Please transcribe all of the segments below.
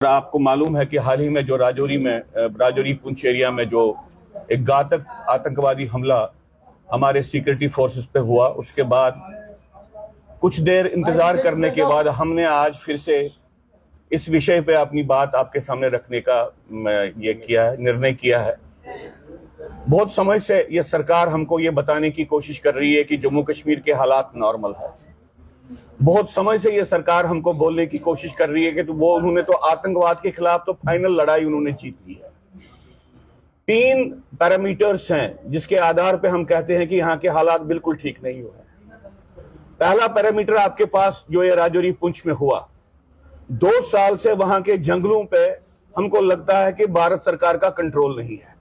आपको मालूम है कि हाल ही में जो राजौरी पुंछ एरिया में जो एक घातक आतंकवादी हमला हमारे सिक्योरिटी फोर्सेस पे हुआ, उसके बाद कुछ देर इंतजार करने के बाद हमने आज फिर से इस विषय पे अपनी बात आपके सामने रखने का निर्णय किया है। बहुत समय से ये सरकार हमको ये बताने की कोशिश कर रही है कि जम्मू कश्मीर के हालात नॉर्मल है। बहुत समय से ये सरकार हमको बोलने की कोशिश कर रही है कि उन्होंने तो आतंकवाद के खिलाफ तो फाइनल लड़ाई उन्होंने जीत ली है। 3 पैरामीटर्स हैं जिसके आधार पे हम कहते हैं कि यहाँ के हालात बिल्कुल ठीक नहीं हुए। पहला पैरामीटर आपके पास जो ये राजौरी पुंछ में हुआ, 2 साल से वहां के जंगलों पे हमको लगता है कि भारत सरकार का कंट्रोल नहीं है।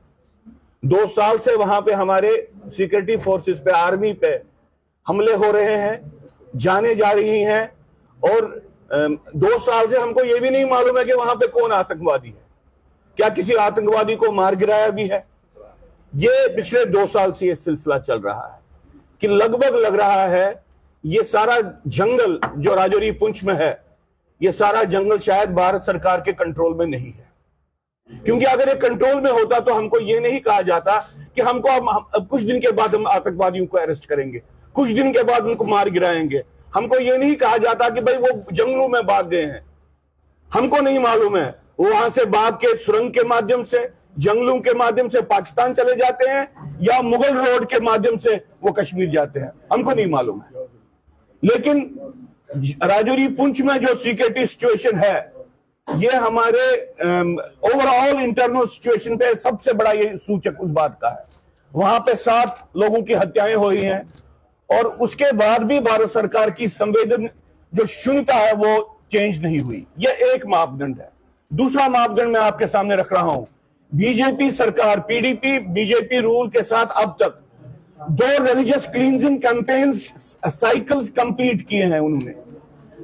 2 साल से वहां पे हमारे सिक्योरिटी फोर्सेस पे, आर्मी पे हमले हो रहे हैं, जाने जा रही हैं, और 2 साल से हमको ये भी नहीं मालूम है कि वहां पे कौन आतंकवादी है, क्या किसी आतंकवादी को मार गिराया भी है। ये पिछले 2 साल से ये सिलसिला चल रहा है कि लगभग लग रहा है ये सारा जंगल जो राजौरी पुंछ में है, ये सारा जंगल शायद भारत सरकार के कंट्रोल में नहीं है। क्योंकि अगर ये कंट्रोल में होता तो हमको ये नहीं कहा जाता कि हमको अब कुछ दिन के बाद हम आतंकवादियों को अरेस्ट करेंगे, कुछ दिन के बाद उनको मार गिराएंगे। हमको ये नहीं कहा जाता कि भाई वो जंगलों में भाग गए हैं। हमको नहीं मालूम है वो वहां से भाग के सुरंग के माध्यम से, जंगलों के माध्यम से पाकिस्तान चले जाते हैं या मुगल रोड के माध्यम से वो कश्मीर जाते हैं, हमको नहीं मालूम है। लेकिन राजौरी पुंछ में जो सिक्योरिटी सिचुएशन है, ये हमारे ओवरऑल इंटरनल सिचुएशन पे सबसे बड़ा ये सूचक उस बात का है। वहां पे 7 लोगों की हत्याएं हुई हैं और उसके बाद भी भारत सरकार की संवेदन जो शून्यता है वो चेंज नहीं हुई। ये एक मापदंड है। दूसरा मापदंड मैं आपके सामने रख रहा हूं। बीजेपी सरकार, पीडीपी बीजेपी रूल के साथ अब तक 2 religious cleansing campaigns cycles complete किए हैं उन्होंने।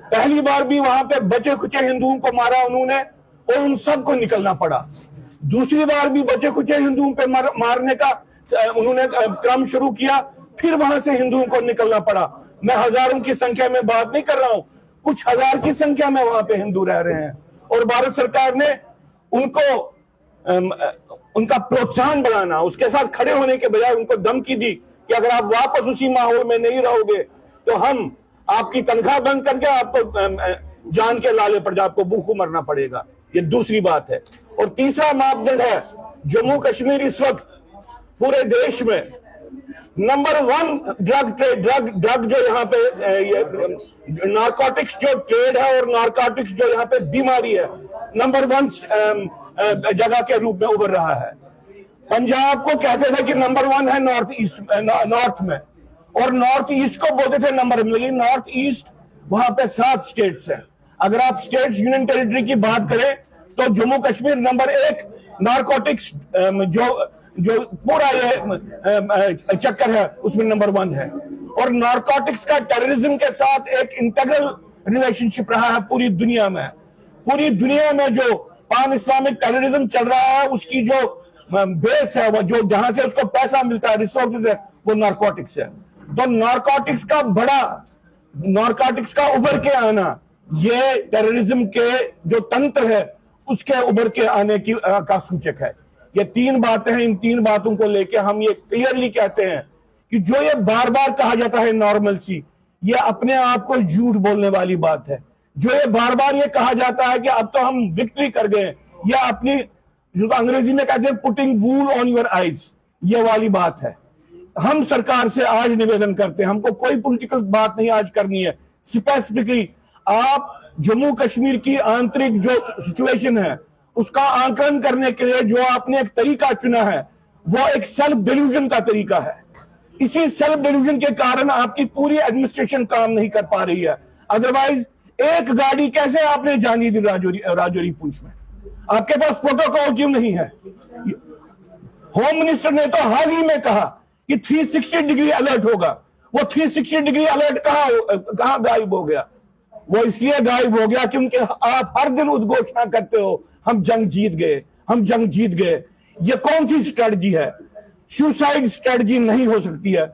पहली बार भी वहां पे बचे खुचे हिंदुओं को मारा उन्होंने और उन सबको निकलना पड़ा। दूसरी बार भी बचे खुचे हिंदुओं पे मारने का उन्होंने क्रम शुरू किया, फिर वहां से हिंदुओं को निकलना पड़ा। मैं हजारों की संख्या में बात नहीं कर रहा हूं, कुछ हजार की संख्या में वहां पे हिंदू रह रहे हैं और भारत सरकार ने उनको उनका प्रोत्साहन बढ़ाना, उसके साथ खड़े होने के बजाय उनको धमकी दी कि अगर आप वापस उसी माहौल में नहीं रहोगे तो हम आपकी तनख्वाह बंद करके आपको जान के लाले पर आपको भूखों मरना पड़ेगा। ये दूसरी बात है। और तीसरा मापदंड है, जम्मू कश्मीर इस वक्त पूरे देश में नंबर 1 ड्रग जो यहाँ पे नारकोटिक्स जो ट्रेड है और नारकोटिक्स जो यहाँ पे बीमारी है, नंबर 1 जगह के रूप में उभर रहा है। पंजाब को कहते थे कि नंबर 1 है नॉर्थ में, और नॉर्थ ईस्ट को बोलते थे नंबर में, लेकिन नॉर्थ ईस्ट वहां पे 7 स्टेट्स हैं। अगर आप स्टेट्स यूनियन टेरिटरी की बात करें तो जम्मू कश्मीर नंबर 1 नारकोटिक्स जो पूरा ये चक्कर है उसमें नंबर 1 है। और नारकोटिक्स का टेररिज्म के साथ एक इंटीग्रल रिलेशनशिप रहा है पूरी दुनिया में। पूरी दुनिया में जो पान इस्लामिक टेररिज्म चल रहा है उसकी जो बेस है, वो जो जहां से उसको पैसा मिलता है, रिसोर्सेज है, वो नारकोटिक्स है। तो नारकोटिक्स का उभर के आना ये टेररिज्म के जो तंत्र है उसके उभर के आने का सूचक है। ये 3 बातें हैं। इन 3 बातों को लेके हम ये क्लियरली कहते हैं कि जो ये बार बार कहा जाता है नॉर्मलसी, ये अपने आप को झूठ बोलने वाली बात है। जो ये बार बार ये कहा जाता है कि अब तो हम विक्ट्री कर गए, या अपनी जो अंग्रेजी में कहते हैं putting wool on your eyes, ये वाली बात है। हम सरकार से आज निवेदन करते हैं, हमको कोई पॉलिटिकल बात नहीं आज करनी है। स्पेसिफिकली आप जम्मू कश्मीर की आंतरिक जो सिचुएशन है उसका आकलन करने के लिए जो आपने एक तरीका चुना है वो एक सेल्फ डिल्यूजन का तरीका है। इसी सेल्फ डिल्यूजन के कारण आपकी पूरी एडमिनिस्ट्रेशन काम नहीं कर पा रही है। अदरवाइज एक गाड़ी कैसे आपने जानी दी राजौरी पुंछ में? आपके पास प्रोटोकॉल क्यों नहीं है? होम मिनिस्टर ने तो हाल ही में कहा कि 360 डिग्री अलर्ट होगा। वो 360 डिग्री अलर्ट कहां गायब हो गया? वो इसलिए गायब हो गया क्योंकि आप हर दिन उद्घोषणा करते हो हम जंग जीत गए, हम जंग जीत गए। ये कौन सी स्ट्रेटजी है? सुसाइड स्ट्रेटजी नहीं हो सकती है।